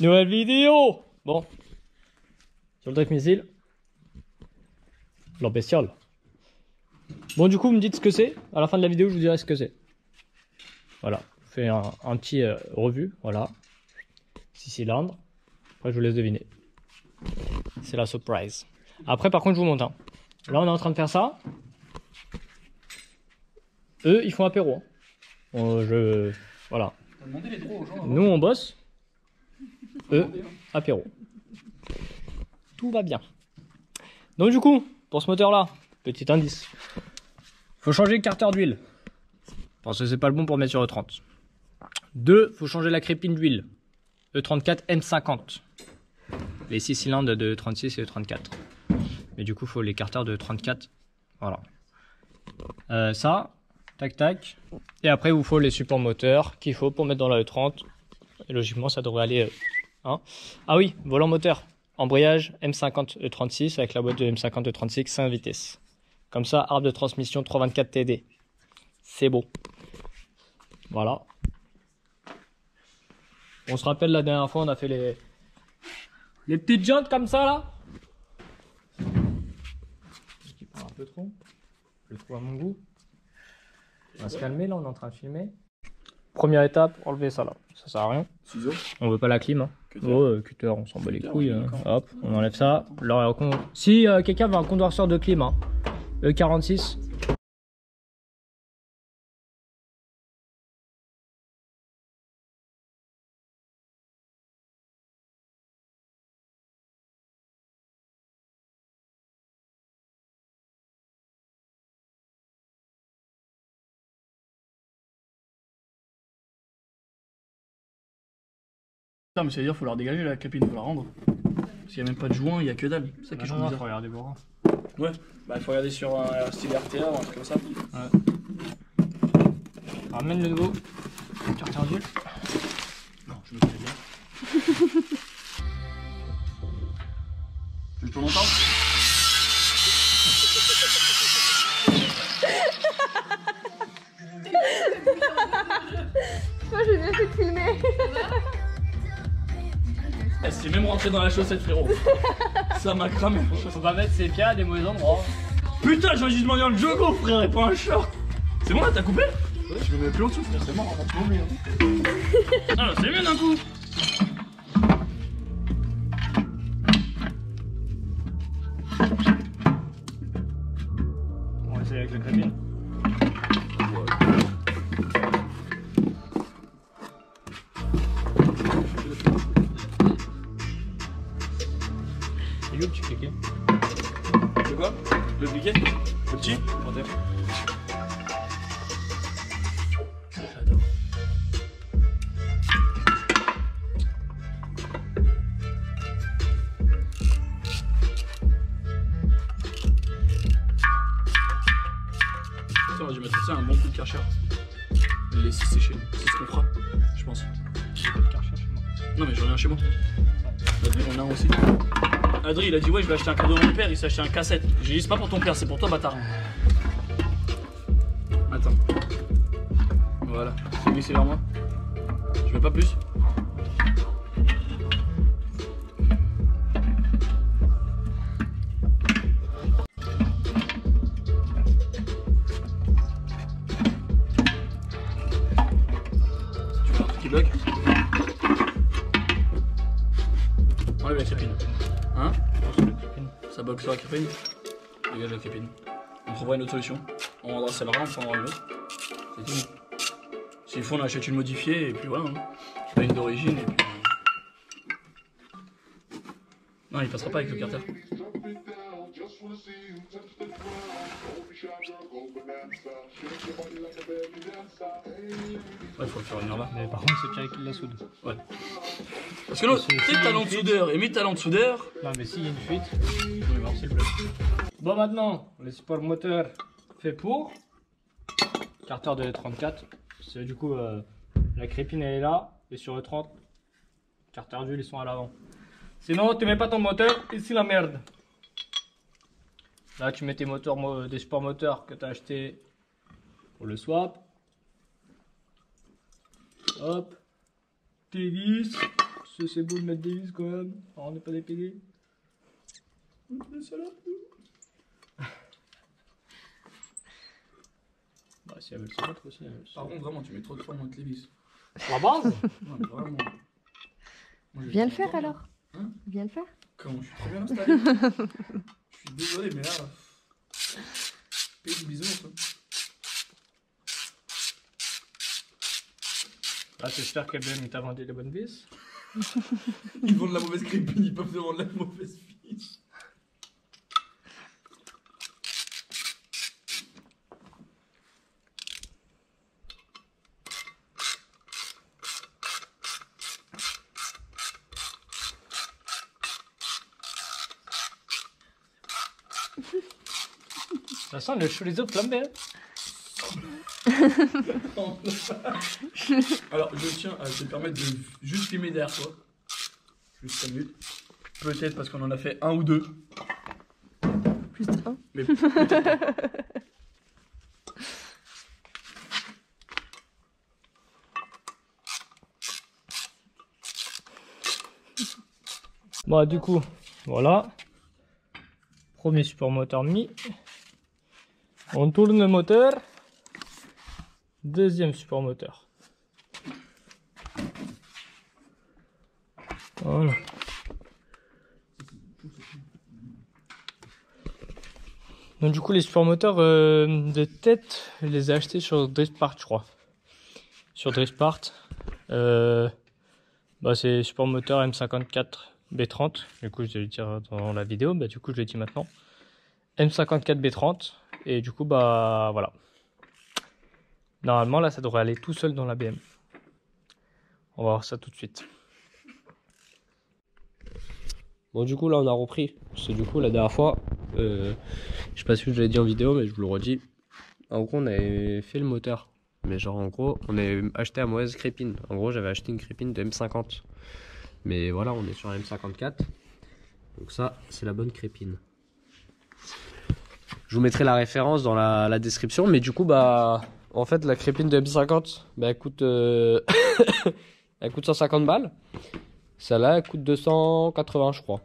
Nouvelle vidéo. Bon. Sur le drift missile. Leur bestiole. Bon, du coup, vous me dites ce que c'est. À la fin de la vidéo, je vous dirai ce que c'est. Voilà. Je fais un petit revue. Voilà. 6 cylindres. Après, je vous laisse deviner. C'est la surprise. Après, par contre, je vous montre. Hein. Là, on est en train de faire ça. Eux, ils font apéro. Voilà. Nous, on bosse. Eux, apéro. Tout va bien. Donc, du coup, pour ce moteur-là, petit indice. Faut changer le carter d'huile. Parce que c'est pas le bon pour mettre sur E30. 2, faut changer la crépine d'huile. E34 M50. Les 6 cylindres de E36 et E34. Mais du coup, faut les carters de 34. Voilà. Ça, tac tac. Et après, il vous faut les supports moteurs qu'il faut pour mettre dans la E30. Et logiquement, ça devrait aller. Hein. Ah oui, volant moteur. Embrayage M50 E36 avec la boîte de M50 E36 5 vitesses. Comme ça, arbre de transmission 324 TD. C'est beau. Voilà. On se rappelle la dernière fois, on a fait les petites jantes comme ça là. Qui prend un peu trop. Je le trouve à mon goût. On va se calmer là, on est en train de filmer. Première étape, enlever ça là. Ça sert à rien. Ciseaux. On veut pas la clim. Hein. Cutter, on s'en bat les couilles. Hop, on enlève ça. Alors, si quelqu'un veut un condenseur de clim, hein, E46. Non, mais ça veut dire qu'il faut leur dégager la capine, faut la rendre. Parce qu'il n'y a même pas de joint, il n'y a que dalle. C'est ça qui est chaud. Faut regarder Bora. Ouais, bah il faut regarder sur un style RTA ou un truc comme ça. Ouais. Ramène le nouveau carter d'huile. Non, je me connais bien. Tu le tournes encore? Moi j'ai bien fait de filmer. Elle s'est même rentrée dans la chaussette, frérot. Ça m'a cramé. Faut pas mettre ses pieds à des mauvais endroits. Putain, j'aurais juste demandé un jogo, frère, et pas un short. C'est bon là, t'as coupé? Ouais, je me mets plus en dessous, frère, c'est mort, tu m'oublies. Hein. Ah, c'est mieux d'un coup. On va essayer avec la crépine. Et le petit cliquet. C'est quoi? Le briquet? Le petit? J'adore. Je vais mettre ça un bon coup de karcher. Le laisser sécher. C'est ce qu'on fera, je pense. J'ai pas de karcher chez moi. Non mais j'en ai un chez moi. Adrien on a un aussi. Adrien il a dit ouais je vais acheter un cadeau à mon père, il s'est acheté un cassette. J'ai dit c'est pas pour ton père, c'est pour toi bâtard. Attends. Voilà, c'est glissé vers moi. Je veux pas plus. Tu veux un truc qui bug? Enlève la crépine. Hein? Ça bug sur la crépine? Dégage la crépine. On trouvera une autre solution. On rendra celle-là, on prendra une autre. C'est tout. S'il faut, on achète une modifiée et puis voilà. Hein. Pas une d'origine et puis. Non, il passera pas avec le carter. Ouais, faut le faire venir là. Mais par contre, c'est Pierre qui la soude. Ouais. Parce que l'autre, c'est le talent de soudeur et mes talents de soudeur. Non, mais s'il y a une fuite, on va voir si le bloc. Bon, maintenant, les supports moteurs fait pour. Carter de 34. C'est du coup, la crépine elle est là. Et sur le 30, carter d'huile ils sont à l'avant. Sinon, tu mets pas ton moteur, ici la merde. Là, tu mets tes moteurs, des supports moteurs que tu as acheté pour le swap. Hop. Tes vis, c'est beau de mettre des vis quand même. Alors, on n'est pas des PD. Bah, si elle veut le savoir, aussi. Par contre, vraiment, tu mets trop de forme avec les vis. La base. Non, mais vraiment. Moi, Viens le faire alors. Hein? Viens le faire. Comment je suis très bien installé. Je suis désolé, mais là. Paye du bisounours. Hein. Ah, j'espère qu'EBM t'a vendu les bonnes vis. Ils vendent la mauvaise crépine, ils peuvent te vendre la mauvaise vis. Ça sent le chorizo flambé. Alors, je tiens à te permettre de juste filmer derrière toi. Juste 5 minutes. Peut-être parce qu'on en a fait un ou deux. Plus un. Mais peut-être pas. Bon, du coup, voilà. Premier support moteur mis. On tourne le moteur. Deuxième support moteur. Voilà. Donc du coup les supports moteurs de tête, je les ai achetés sur Driftpart je crois. Sur Driftpart. Bah, c'est support moteur M54 B30. Du coup je vais le dire dans la vidéo, bah, du coup je le dis maintenant. M54 B30. Et du coup bah voilà. Normalement là ça devrait aller tout seul dans la BM. On va voir ça tout de suite. Bon du coup là on a repris. Parce que du coup la dernière fois, je sais pas si je l'ai dit en vidéo mais je vous le redis. En gros on avait fait le moteur. Mais genre en gros on avait acheté la mauvaise crépine. En gros j'avais acheté une crépine de M50. Mais voilà on est sur la M54. Donc ça c'est la bonne crépine. Je vous mettrai la référence dans la description. Mais du coup bah en fait la crépine de M50 bah, elle coûte elle coûte 150 balles. Celle-là elle coûte 280 je crois.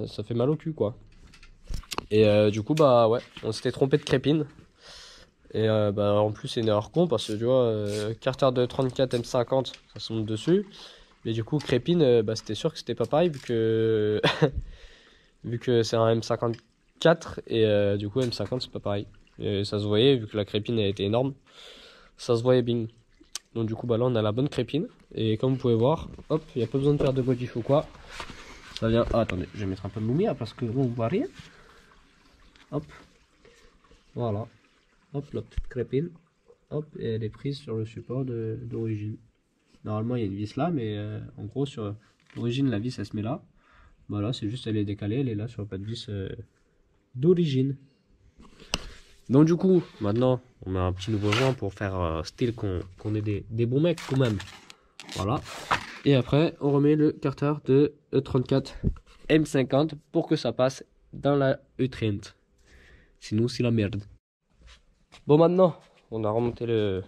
Ça fait mal au cul quoi. Et du coup bah ouais on s'était trompé de crépine. Et bah en plus c'est une erreur con parce que tu vois carter de 34 M50 ça se monte dessus. Mais du coup crépine bah c'était sûr que c'était pas pareil vu que vu que c'est un M54 et du coup M50 c'est pas pareil. Et ça se voyait vu que la crépine elle était énorme. Ça se voyait bing. Donc du coup bah là on a la bonne crépine. Et comme vous pouvez voir, hop, il n'y a pas besoin de faire de modif ou quoi. Ça vient. Ah, attendez, je vais mettre un peu de lumière parce que on voit rien. Hop. Voilà. Hop, la petite crépine. Hop, et elle est prise sur le support d'origine. Normalement il y a une vis là, mais en gros sur l'origine la vis elle se met là. Voilà, c'est juste elle est décalée, elle est là sur le pas de vis d'origine. Donc du coup, maintenant on a un petit nouveau joint pour faire style qu'on est des bons mecs quand même. Voilà. Et après on remet le carter de E34 M50 pour que ça passe dans la E30. Sinon c'est la merde. Bon maintenant on a remonté le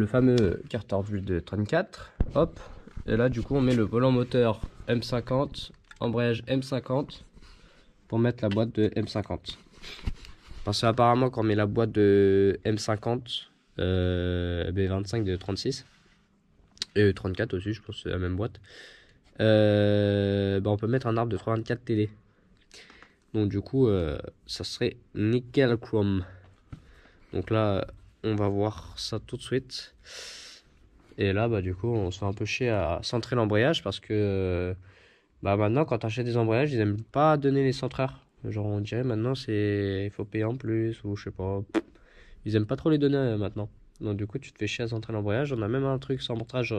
fameux carter de 34. Hop. Et là du coup on met le volant moteur M50, embrayage M50 pour mettre la boîte de M50. Parce que apparemment quand on met la boîte de M50 B25 de 36 et 34 aussi je pense que c'est la même boîte, bah on peut mettre un arbre de 324 TD. Donc du coup ça serait nickel chrome. Donc là on va voir ça tout de suite. Et là bah du coup on se fait un peu chier à centrer l'embrayage parce que bah maintenant quand tu achètes des embrayages ils aiment pas donner les centreurs. Genre on dirait maintenant il faut payer en plus ou je sais pas. Ils aiment pas trop les donner maintenant. Donc du coup tu te fais chier à centrer l'embrayage. On a même un truc centrage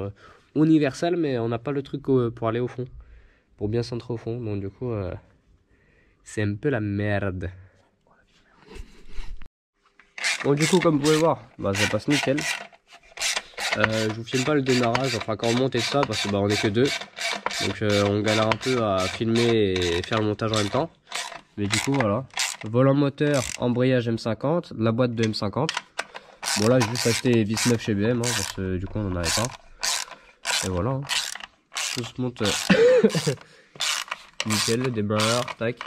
universel mais on n'a pas le truc pour aller au fond. Pour bien centrer au fond. Donc du coup c'est un peu la merde. Bon du coup comme vous pouvez voir bah ça passe nickel. Je vous filme pas le démarrage, enfin quand on monte et ça parce que bah on est que deux. Donc on galère un peu à filmer et faire le montage en même temps. Mais du coup voilà. Volant moteur, embrayage M50, la boîte de M50. Bon là j'ai juste acheté vis 9 chez BM parce que du coup on en avait pas. Et voilà. Tout se monte nickel, le débarreur, tac.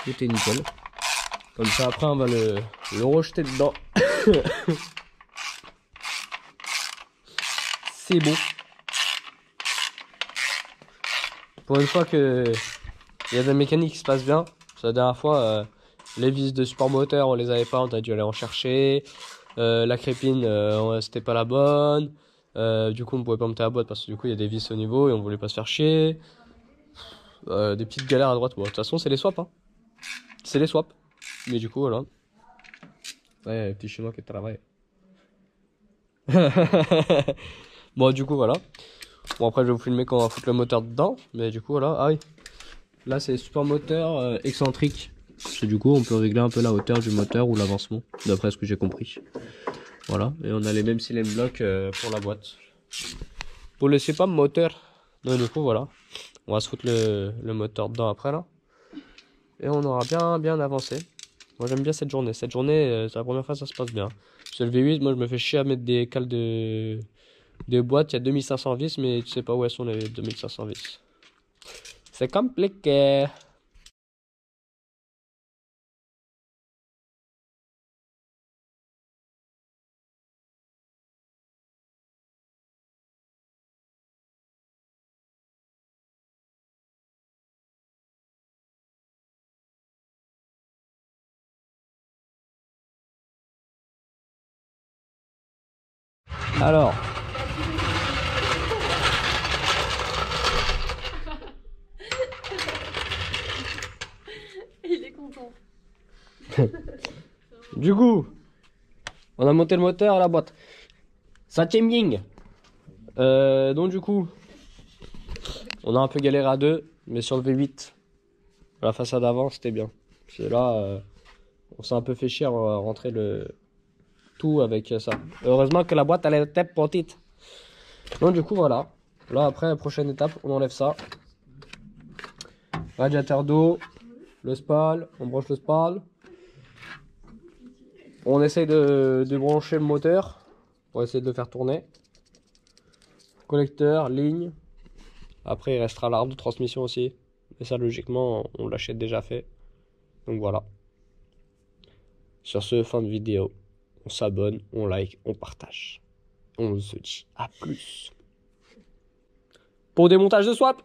Tout est nickel. Comme ça, après, on va le rejeter dedans. C'est bon. Pour une fois que il y a de la mécanique qui se passe bien. La dernière fois, les vis de support moteur, on les avait pas, on a dû aller en chercher. La crépine, c'était pas la bonne. Du coup, on pouvait pas monter la boîte parce que du coup, il y a des vis au niveau et on voulait pas se faire chier. Des petites galères à droite. Bon, de toute façon, c'est les swaps. Hein. C'est les swaps. Mais du coup, voilà. Ouais, les petits chinois qui travaillent. Bon, du coup, voilà. Bon, après, je vais vous filmer quand on va foutre le moteur dedans. Mais du coup, voilà. Ah oui. Là, c'est support moteur excentrique. Parce que du coup, on peut régler un peu la hauteur du moteur ou l'avancement. D'après ce que j'ai compris. Voilà. Et on a les mêmes cylindres blocs pour la boîte. Pour le c'est pas moteur. Donc, du coup, voilà. On va se foutre le moteur dedans après, là. Et on aura bien avancé. Moi, j'aime bien cette journée. Cette journée, c'est la première fois que ça se passe bien. Sur le V8, moi, je me fais chier à mettre des cales de boîte. Il y a 2500 vis, mais tu sais pas où elles sont les 2500 vis. C'est compliqué. Alors. Il est content. Du coup, on a monté le moteur à la boîte. Ça tient bien. Donc du coup, on a un peu galéré à deux, mais sur le V8, la façade avant, c'était bien. C'est là, on s'est un peu fait chier à rentrer le tout avec ça. Heureusement que la boîte elle était petite. Donc du coup voilà. Là après, la prochaine étape, on enlève ça. Radiateur d'eau, le spal, on branche le spal. On essaye de brancher le moteur pour essayer de le faire tourner. Collecteur, ligne. Après il restera l'arbre de transmission aussi. Mais ça logiquement on l'achète déjà fait. Donc voilà. Sur ce, fin de vidéo. On s'abonne, on like, on partage. On se dit à plus. Pour des montages de swap.